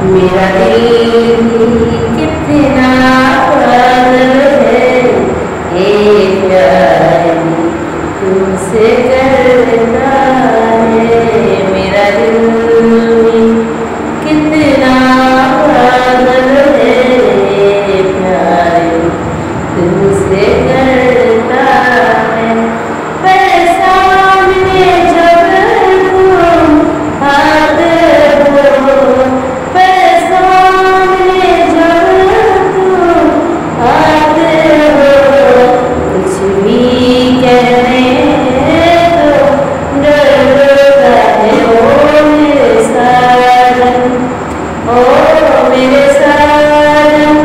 मेरा दिल कितना पागल है, एक प्यार तुमसे करता है। मेरा दिल कितना पागल है, प्यार तुमसे करता है। मेरे सामने जब तुम आते हो, मेरे सामने जब तुम आते हो, कुछ भी कहने दो डरता है। ओ मेरे साजन, ओ मेरे साजन,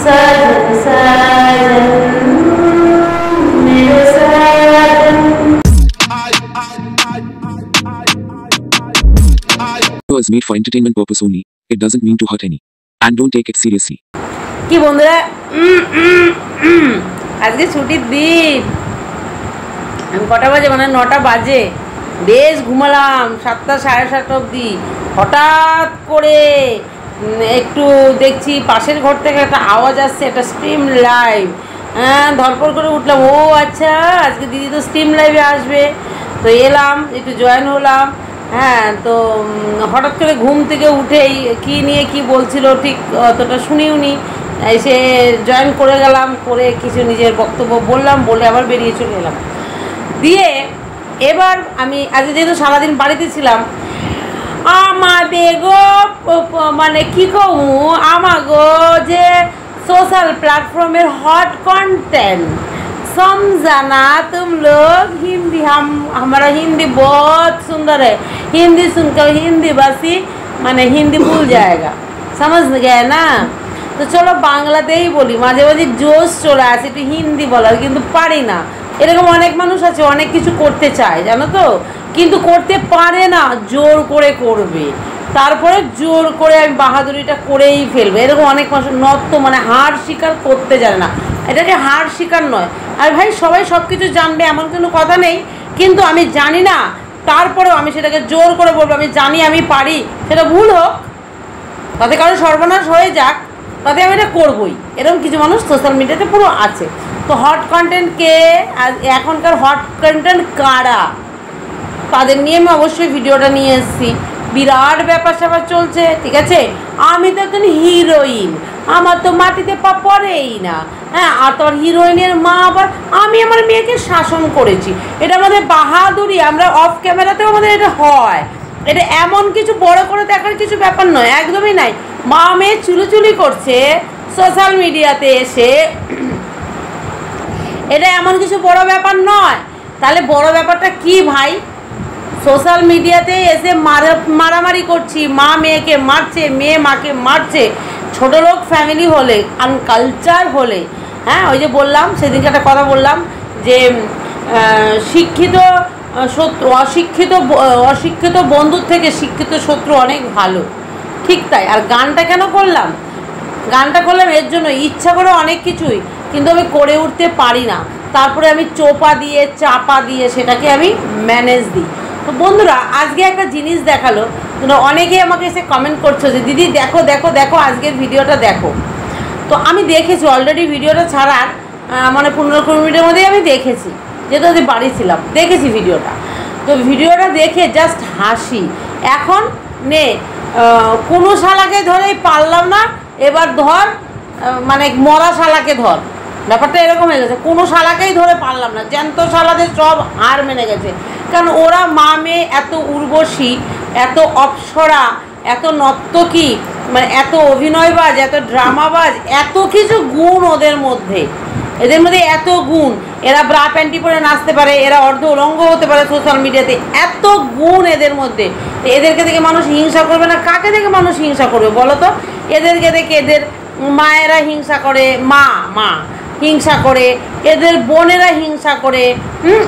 साजन साजन, मेरे साजन। Was made for entertainment purpose only. It doesn't mean to hurt any. And don't take it seriously. কি বন্ধুরা, আজকে ছুটির দিন। আমি কটা বাজে, মানে 9টা বাজে। বেশ ঘুমালাম 7টা সাড়ে 7টা অবধি। হঠাৎ করে একটু দেখছি পাশের ঘর থেকে একটা আওয়াজ আসছে, একটা স্ট্রিম লাইভ। হ্যাঁ, ধরপড় করে উঠলাম, ও আচ্ছা আজকে দিদি তো স্ট্রিম লাইভে আসবে। তো এলাম, একটু জয়েন হলাম। হ্যাঁ, তো হঠাৎ করে ঘুম থেকে উঠেই কী নিয়ে কি বলছিল ঠিক অতটা শুনিওনি, এসে জয়েন করে গেলাম, করে কিছু নিজের বক্তব্য বললাম, বলে আবার বেরিয়ে চলে এলাম। দিয়ে এবার আমি আজকে যেহেতু সারাদিন বাড়িতে ছিলাম, আমাদের গো মানে কী কমু, আমাগো যে सोशल प्लेटफॉर्मेर हॉट कंटेंट समझाना तुम लोग। हिंदी हमारा हिंदी बहुत सुंदर है। हिंदी सुनकर हिंदी भाषी माने हिंदी भूल जाएगा, समझ गए ना। तो चलो बांगलाते ही बोली, माझे माझे जोश चले आसे एकटु हिंदी बोलार, किन्तु पारी ना। एरकम अनेक मानुष आछे अनेक किछु करते चाय जानो तो, किन्तु करते पारे ना, जोर करे करबे, তারপরে জোর করে আমি বাহাদুরিটা করেই ফেলবো। এরকম অনেক মানুষ নত মানে হার স্বীকার করতে জানে না। এটাকে হার স্বীকার নয়। আর ভাই সবাই সব কিছু জানবে এমন কোনো কথা নেই, কিন্তু আমি জানি না তারপরেও আমি সেটাকে জোর করে বলবো আমি জানি, আমি পারি। সেটা ভুল হোক, তাতে কারো সর্বনাশ হয়ে যাক, তাতে আমি এটা করবই। এরকম কিছু মানুষ সোশ্যাল মিডিয়াতে পুরো আছে। তো হট কন্টেন্টকে, এখনকার হট কন্টেন্ট কারা, তাদের নিয়ে আমি অবশ্যই ভিডিওটা নিয়ে এসেছি। বিরাট ব্যাপার স্যাপার চলছে, ঠিক আছে। আমি তো একজন হিরোইন, আমার তো মাটিতে পা পড়েই না। হ্যাঁ, আর তোর হিরোইনের মা আবার আমি আমার মেয়েকে শাসন করেছি, এটা আমাদের বাহাদুরি। আমরা অফ ক্যামেরাতেও আমাদের এটা হয়। এটা এমন কিছু বড় করে দেখার কিছু ব্যাপার নয়, একদমই নাই। মা মেয়ে চুলোচুলি করছে সোশ্যাল মিডিয়াতে এসে, এটা এমন কিছু বড় ব্যাপার নয়। তাহলে বড় ব্যাপারটা কি ভাই? সোশ্যাল মিডিয়াতে এসে মারামারি করছি, মা মেয়েকে মারছে, মেয়ে মাকে মারছে। ছোটো লোক ফ্যামিলি হলে, আনকালচার হলে, হ্যাঁ, ওই যে বললাম সেদিনকে একটা কথা বললাম যে শিক্ষিত শত্রু, অশিক্ষিত বন্ধুর থেকে শিক্ষিত শত্রু অনেক ভালো, ঠিক তাই। আর গানটা কেন করলাম? গানটা করলাম এর জন্য, ইচ্ছা করে অনেক কিছুই, কিন্তু আমি করে উঠতে পারি না। তারপরে আমি চোপা দিয়ে চাপা দিয়ে সেটাকে আমি ম্যানেজ দিই। তো বন্ধুরা, আজকে একটা জিনিস দেখালো, অনেকেই আমাকে এসে কমেন্ট করছো যে দিদি দেখো দেখো দেখো আজকের ভিডিওটা দেখো। তো আমি দেখেছি অলরেডি, ভিডিওটা ছাড়ার মানে 15-20 মিনিটের মধ্যেই আমি দেখেছি, যেহেতু আমি বাড়ি ছিলাম, দেখেছি ভিডিওটা। তো ভিডিওটা দেখে জাস্ট হাসি। এখন নে কোনো শালাকে ধরেই পারলাম না, এবার ধর মানে মরা শালাকে ধর, ব্যাপারটা এরকম হয়ে গেছে। কোনো শালাকেই ধরে পারলাম না, জ্যান্ত শালাদের সব হার মেনে গেছে। কারণ ওরা মা মেয়ে এত উর্বশী, এত অপ্সরা, এত নর্তকী, মানে এত অভিনয়বাজ, এত ড্রামাবাজ, এত কিছু গুণ ওদের মধ্যে, এদের মধ্যে এত গুণ। এরা ব্রা প্যান্টি পরে নাচতে পারে, এরা অর্ধ উলঙ্গ হতে পারে সোশ্যাল মিডিয়াতে, এত গুণ এদের মধ্যে। এদেরকে দেখে মানুষ হিংসা করবে না? কাকে দেখে মানুষ হিংসা করবে বলো তো? এদেরকে দেখে এদের মায়েরা হিংসা করে, মা হিংসা করে, এদের বোনেরা হিংসা করে,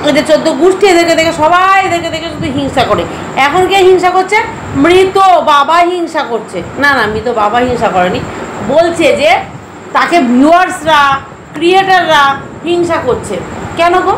এদের 14 গোষ্ঠী এদেরকে দেখে, সবাই এদেরকে দেখে শুধু হিংসা করে। এখন কে হিংসা করছে? মৃত বাবা হিংসা করছে। না মৃত বাবা হিংসা করেনি, বলছে যে তাকে ভিউয়ার্সরা, ক্রিয়েটাররা হিংসা করছে। কেন গো?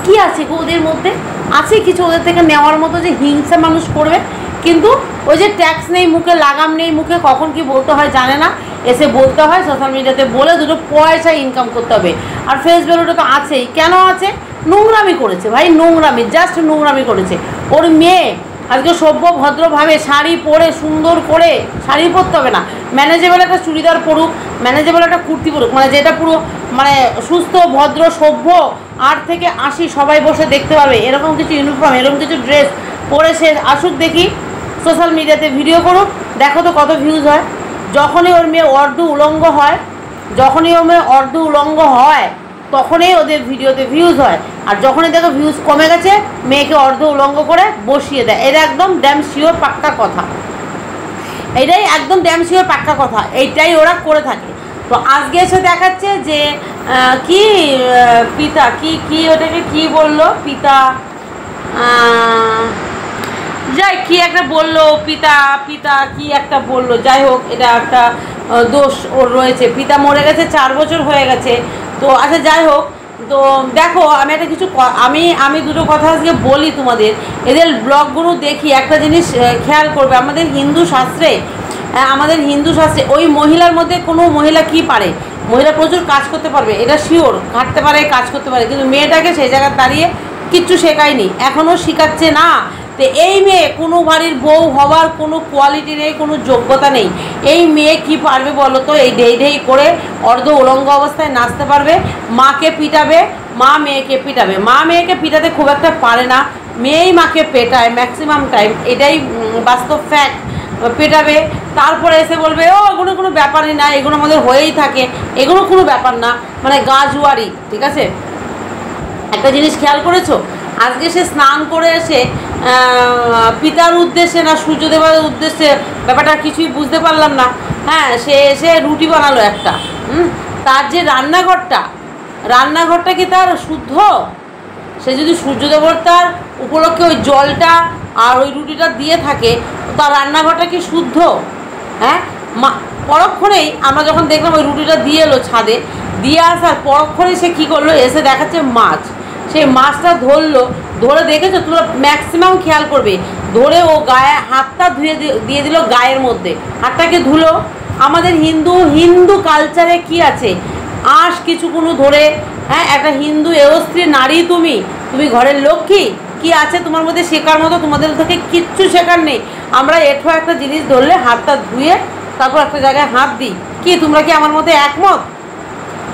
কি আছে গো ওদের মধ্যে? আছে কিছু ওদের থেকে নেওয়ার মতো যে হিংসা মানুষ করবে? কিন্তু ওই যে ট্যাক্স নেই মুখে, লাগাম নেই মুখে, কখন কি বলতে হয় জানে না, এসে বলতে হয় সোশ্যাল মিডিয়াতে, বলে দুটো পয়সা ইনকাম করতে হবে। আর ফেস ভ্যালুটা তো আছেই, কেন আছে? নোংরামি করেছে ভাই, নোংরামি, জাস্ট নোংরামি করেছে। ওর মেয়ে আজকে সভ্য ভদ্রভাবে শাড়ি পরে সুন্দর করে, শাড়ি পরতে হবে না, ম্যানেজেবল একটা চুড়িদার পরুক, ম্যানেজেবল একটা কুর্তি পরুক, মানে যেটা পুরো মানে সুস্থ ভদ্র সভ্য 8 থেকে 80 সবাই বসে দেখতে পাবে, এরকম কিছু ইউনিফর্ম, এরকম কিছু ড্রেস পরে সে আসুক, দেখি সোশ্যাল মিডিয়াতে ভিডিও করুক, দেখো তো কত ভিউজ হয়। যখনই ওর মেয়ে অর্ধ উলঙ্গ হয়, যখনই ওর মেয়ে অর্ধ উলঙ্গ হয় তখনই ওদের ভিডিওতে ভিউজ হয়। আর যখনই দেখো ভিউজ কমে গেছে, মেয়েকে অর্ধ উলঙ্গ করে বসিয়ে দেয়। এটা একদম ড্যাম শিওর পাক্কা কথা, এটাই একদম ড্যাম শিওর পাক্কা কথা, এইটাই ওরা করে থাকে। তো আজকে এসে দেখাচ্ছে যে কি পিতা কি ওটাকে কি বললো, পিতা যাই কি একটা বললো, পিতা কি একটা বললো, যাই হোক এটা একটা দোষ ওর রয়েছে। পিতা মরে গেছে, 4 বছর হয়ে গেছে। তো আচ্ছা যাই হোক, তো দেখো আমি একটা কিছু আমি দুটো কথা আজকে বলি তোমাদের। এদের ব্লগগুলো দেখি, একটা জিনিস খেয়াল করবে, আমাদের হিন্দু শাস্ত্রে ওই মহিলার মধ্যে কোনো মহিলা কি পারে, মহিলা প্রচুর কাজ করতে পারবে, এটা শিওর, ঘাটতে পারে, কাজ করতে পারে, কিন্তু মেয়েটাকে সেই জায়গায় দাঁড়িয়ে কিচ্ছু শেখায়নি, এখনও শেখাচ্ছে না। তো এই মেয়ে কোনো বাড়ির বউ হওয়ার কোনো কোয়ালিটি নেই, কোনো যোগ্যতা নেই। এই মেয়ে কি পারবে বলো তো? এই ঢেই করে অর্ধ উলঙ্গ অবস্থায় নাচতে পারবে, মাকে পিটাবে, মা মেয়েকে পিটাবে। মা মেয়েকে পিটাতে খুব একটা পারে না, মেয়েই মাকে পেটায় ম্যাক্সিমাম টাইম, এটাই বাস্তব ফ্যাক্ট। পেটাবে, তারপরে এসে বলবে ও এগুলো কোনো ব্যাপারই না, এগুলো আমাদের হয়েই থাকে, এগুলো কোনো ব্যাপার না, মানে গা জুয়ারি। ঠিক আছে, একটা জিনিস খেয়াল করেছো, আজকে সে স্নান করে এসে পিতার উদ্দেশ্যে না সূর্যদেবের উদ্দেশ্যে, ব্যাপারটা কিছুই বুঝতে পারলাম না। হ্যাঁ, সে এসে রুটি বানালো একটা, তার যে রান্নাঘরটা কি তার শুদ্ধ? সে যদি সূর্যদেবতার উপলক্ষে ওই জলটা আর ওই রুটিটা দিয়ে থাকে, তার রান্নাঘরটা কি শুদ্ধ? হ্যাঁ, পরক্ষণেই আমরা যখন দেখলাম ওই রুটিটা দিয়ে এলো ছাদে, দিয়ে আসার পরক্ষণেই সে কী করলো, এসে দেখাচ্ছে মাছ। সেই মাছটা ধরে দেখেছো তোমরা, ম্যাক্সিমাম খেয়াল করবে, ধরে ও গায়ে হাতটা দিয়ে দিল গায়ের মধ্যে, হাতটাকে ধুলো। আমাদের হিন্দু কালচারে কি আছে, আঁশ কিছু কোনো ধরে, হ্যাঁ, একটা হিন্দু স্ত্রী নারী, তুমি ঘরের লক্ষ্মী, কি আছে তোমার মধ্যে শেখার মতো? তোমাদের থেকে কিচ্ছু শেখার নেই। আমরা এঠো একটা জিনিস ধরলে হাতটা ধুয়ে তারপর একটা জায়গায় হাত দিই, কি তোমরা কি আমার মধ্যে একমত?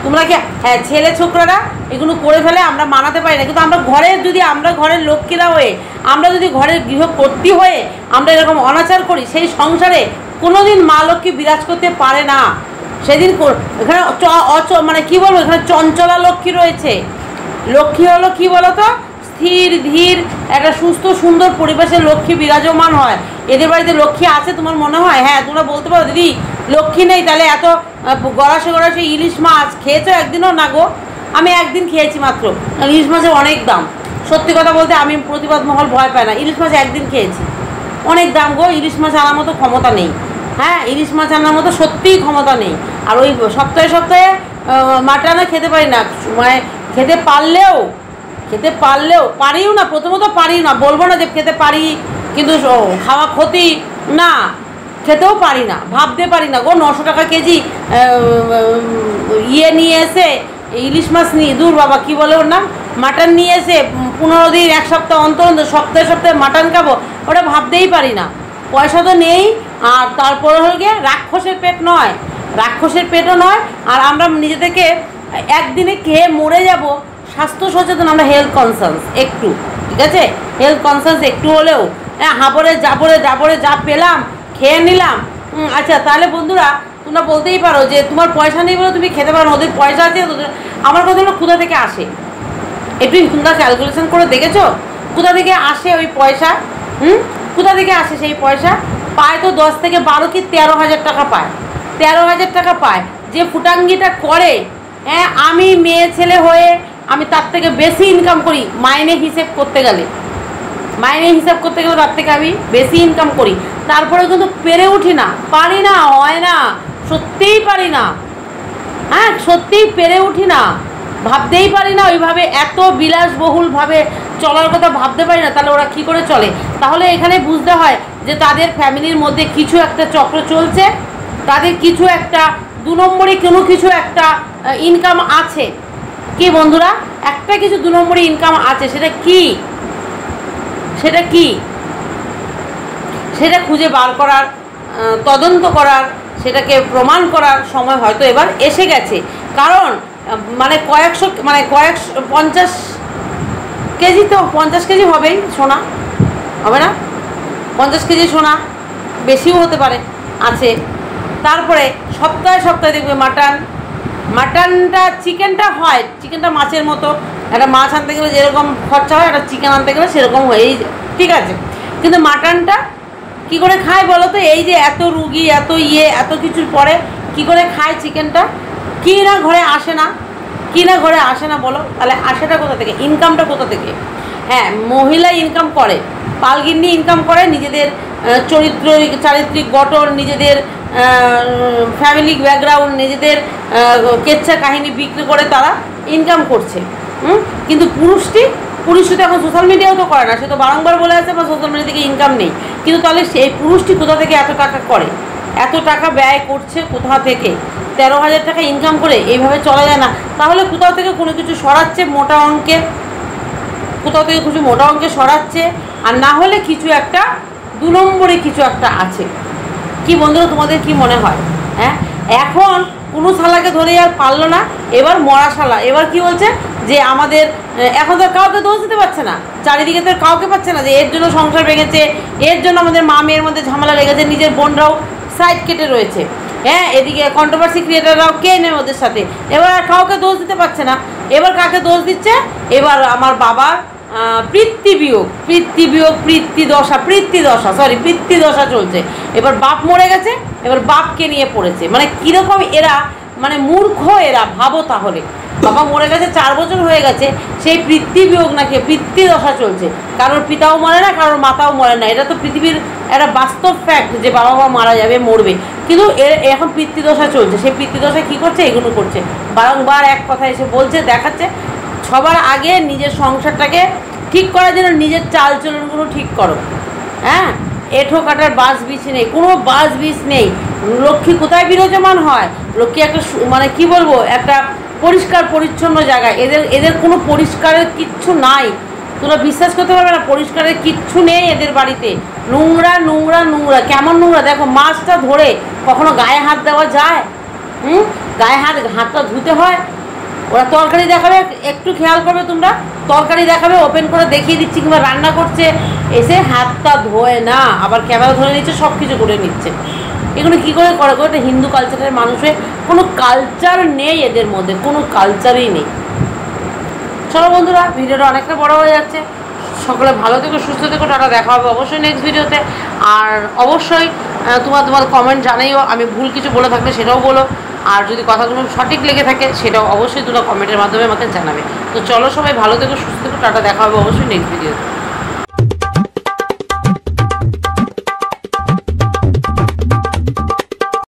তোমরা কি, হ্যাঁ, ছেলে ছোকরারা এগুলো করে ফেলে, আমরা মানাতে পারি না, কিন্তু আমরা ঘরের লক্ষ্মীরা হয়ে, আমরা যদি ঘরের গৃহকর্ত্রী হয়ে আমরা এরকম অনাচার করি, সেই সংসারে কোনোদিন মা লক্ষ্মী বিরাজ করতে পারে না। সেদিন এখানে মানে কী বলবো, এখানে চঞ্চলা লক্ষ্মী রয়েছে। লক্ষ্মী হলো কী বলো তো, স্থির ধীর একটা সুস্থ সুন্দর পরিবেশে লক্ষ্মী বিরাজমান হয়। এদের বাড়িতে লক্ষ্মী আছে তোমার মনে হয়? হ্যাঁ, তোমরা বলতে পারো দিদি লক্ষ্মী নেই, তাহলে এত গড়াসে ইলিশ মাছ খেয়েছো একদিনও? না গো, আমি একদিন খেয়েছি মাত্র। ইলিশ মাছের অনেক দাম, সত্যি কথা বলতে আমি প্রতিবাদ মহল ভয় পাই না, ইলিশ মাছ একদিন খেয়েছি, অনেক দাম গো। ইলিশ মাছ আনার মতো ক্ষমতা নেই, হ্যাঁ, ইলিশ মাছ আনার মতো সত্যিই ক্ষমতা নেই। আর ওই সপ্তাহে মাটনে খেতে পারি না, মানে খেতে পারলেও পারিও না, প্রথমত পারিও না, বলবো না যে খেতে পারি কিন্তু খাওয়া ক্ষতি না, খেতেও পারি না, ভাবতে পারি না গো। 900 টাকা কেজি নিয়ে এসে ইলিশ মাছ নিয়ে, দূর বাবা কী বলে ওর নাম, মাটন নিয়ে এসে 15 দিন 1 সপ্তাহ অন্তর সপ্তাহে মাটন খাবো, ওটা ভাবতেই পারি না। পয়সা তো নেই, আর তারপরে হল গিয়ে রাক্ষসের পেটও নয়। আর আমরা নিজেদেরকে একদিনে খেয়ে মরে যাব, স্বাস্থ্য সচেতন, আমরা হেলথ কনসাস একটু, ঠিক আছে, হেলথ কনসাস একটু হলেও, হ্যাঁ, হাবড়ে জাবরে যা পেলাম খেয়ে নিলাম। আচ্ছা, তাহলে বন্ধুরা তোমরা বলতেই পারো যে তোমার পয়সা নেই বলে তুমি খেতে পারো, ওদের পয়সা আছে। আমার কথা হলো কোথা থেকে আসে, একটু তোমরা ক্যালকুলেশন করে দেখেছো কোথা থেকে আসে ওই পয়সা? কোথা থেকে আসে সেই পয়সা? পায় তো 10 থেকে 12 কি 13,000 টাকা পায়, 13,000 টাকা পায়। যে ফুটাঙ্গিটা করে, হ্যাঁ, আমি মেয়ে ছেলে হয়ে আমি তার থেকে বেশি ইনকাম করি, মাইনে হিসেব করতে গেলে তার থেকে আমি বেশি ইনকাম করি, তারপরে কিন্তু পেরে উঠি না, পারি না, হয় না, সত্যিই পারি না, হ্যাঁ, সত্যিই পেরে উঠি না, ভাবতেই পারি না ওইভাবে, এত বিলাসবহুলভাবে চলার কথা ভাবতে পারি না। তাহলে ওরা কি করে চলে? তাহলে এখানে বুঝতে হয় যে তাদের ফ্যামিলির মধ্যে কিছু একটা চক্র চলছে, তাদের কিছু একটা 2 নম্বরে কোনো কিছু একটা ইনকাম আছে। কি বন্ধুরা, একটা কিছু 2 নম্বরে ইনকাম আছে, সেটা কি? সেটা কি? সেটা খুঁজে বার করার, তদন্ত করার, সেটাকে প্রমাণ করার সময় হয়তো এবার এসে গেছে। কারণ মানে কয়েকশো 50 কেজি, তো 50 কেজি হবেই সোনা, হবে না? 50 কেজি সোনা, বেশিও হতে পারে, আছে। তারপরে সপ্তাহে সপ্তাহে দেখবে মাটনটা, চিকেনটা হয়, চিকেনটা মাছের মতো, একটা মাছ আনতে গেলে যেরকম খরচা হয়, একটা চিকেন আনতে গেলে সেরকম হয়েই যায়, ঠিক আছে। কিন্তু মাটনটা কী করে খায় বলো তো? এই যে এত রুগী, এত এত কিছুর পরে কি করে খায় চিকেনটা? কি না ঘরে আসে না, কি না ঘরে আসে না বলো? তাহলে আসেটা কোথা থেকে? ইনকামটা কোথা থেকে? হ্যাঁ, মহিলা ইনকাম করে, পালগিন্নি ইনকাম করে, নিজেদের চারিত্রিক গঠন, নিজেদের ফ্যামিলি ব্যাকগ্রাউন্ড, নিজেদের কেচ্ছা কাহিনী বিক্রি করে তারা ইনকাম করছে। কিন্তু পুরুষটি তো এখন সোশ্যাল মিডিয়াও তো করে না, সে তো বারংবার বলে আছে বা সোশ্যাল মিডিয়া থেকে ইনকাম নেই। কিন্তু তাহলে সেই পুরুষটি কোথা থেকে এত টাকা করে, এত টাকা ব্যয় করছে কোথা থেকে? 13,000 টাকা ইনকাম করে এইভাবে চলা যায় না। তাহলে কোথাও থেকে কোনো কিছু সরাচ্ছে মোটা অঙ্কের, কোথাও থেকে কিছু মোটা অঙ্কে সরাচ্ছে, আর না হলে কিছু একটা 2 নম্বরে কিছু একটা আছে। কি বন্ধুরা, তোমাদের কি মনে হয়? হ্যাঁ, এখন কোনো শালাকে ধরে আর পারলো না, এবার মরা শালা। এবার কি বলছে যে আমাদের এখন তো কাউকে দোষ দিতে পারছে না, চারিদিকে তো কাউকে পাচ্ছে না যে এর জন্য সংসার ভেঙেছে, এর জন্য আমাদের মা মেয়ের মধ্যে ঝামেলা লেগেছে, নিজের বোনরাও সাইড কেটে রয়েছে। হ্যাঁ, এদিকে কন্ট্রোভার্সি ক্রিয়েটাররাও কে নেই ওদের সাথে। এবার আর কাউকে দোষ দিতে পারছে না। এবার কাকে দোষ দিচ্ছে? এবার আমার বাবার পিতৃ দশা চলছে। এবার বাপ মরে গেছে, এবার বাপকে নিয়ে পড়েছে। মানে কীরকম এরা, মানে মূর্খ এরা, ভাবো তাহলে। বাবা মরে গেছে, 4 বছর হয়ে গেছে, সেই পিতৃবিয়োগ নাকি পিতৃ দশা চলছে। কারোর পিতাও মরে না, কারোর মাতাও মরে না। এটা তো পৃথিবীর একটা বাস্তব ফ্যাক্ট যে বাবা মা মারা যাবে, মরবে। কিন্তু এখন পিতৃদশা চলছে, সেই পিতৃদশা কী করছে? এগুলো করছে, বারংবার এক কথা এসে বলছে, দেখাচ্ছে। সবার আগে নিজের সংসারটাকে ঠিক করার জন্য নিজের চালচলনগুলো ঠিক করো। হ্যাঁ, এঁঠো কাটার বাস বিছ নেই, কোনো বাস বিছ নেই। লক্ষ্মী কোথায় বিরাজমান হয়? লক্ষ্মী একটা মানে কি বলবো, একটা পরিষ্কার পরিচ্ছন্ন জায়গায়। এদের কোনো পরিষ্কারের কিচ্ছু নাই, তোমরা বিশ্বাস করতে পারবে না, পরিষ্কারের কিচ্ছু নেই এদের বাড়িতে। নোংরা নোংরা নোংরা, কেমন নোংরা দেখো। মাছটা ধরে কখনো গায়ে হাত দেওয়া যায়? গায়ে হাতটা ধুতে হয়। ওরা তরকারি দেখাবে, একটু খেয়াল করবে তোমরা, তরকারি দেখাবে, ওপেন করে দেখিয়ে দিচ্ছি, কিংবা রান্না করছে, এসে হাতটা ধোয় না, আবার ক্যামেরা ধরে নিচ্ছে, সব কিছু করে নিচ্ছে। এগুলো কী করে করে? এটা হিন্দু কালচারের মানুষের কোনো কালচার নেই, এদের মধ্যে কোনো কালচারই নেই। চলো বন্ধুরা, ভিডিওটা অনেকটা বড় হয়ে যাচ্ছে। সকলে ভালো থেকো, সুস্থ থেকো, টাটা। দেখা হবে অবশ্যই নেক্সট ভিডিওতে। আর অবশ্যই তোমার কমেন্ট জানাইও, আমি ভুল কিছু বলে থাকলে সেটাও বলো। আর যদি কথাগুলো সঠিক লেগে থাকে সেটাও অবশ্যই তোমরা কমেন্টের মাধ্যমে আমাকে জানাবে। তো চলো সবাই ভালো থেকো, সুস্থ থেকো, টাটা। দেখা হবে অবশ্যই নেক্সট ভিডিওতে।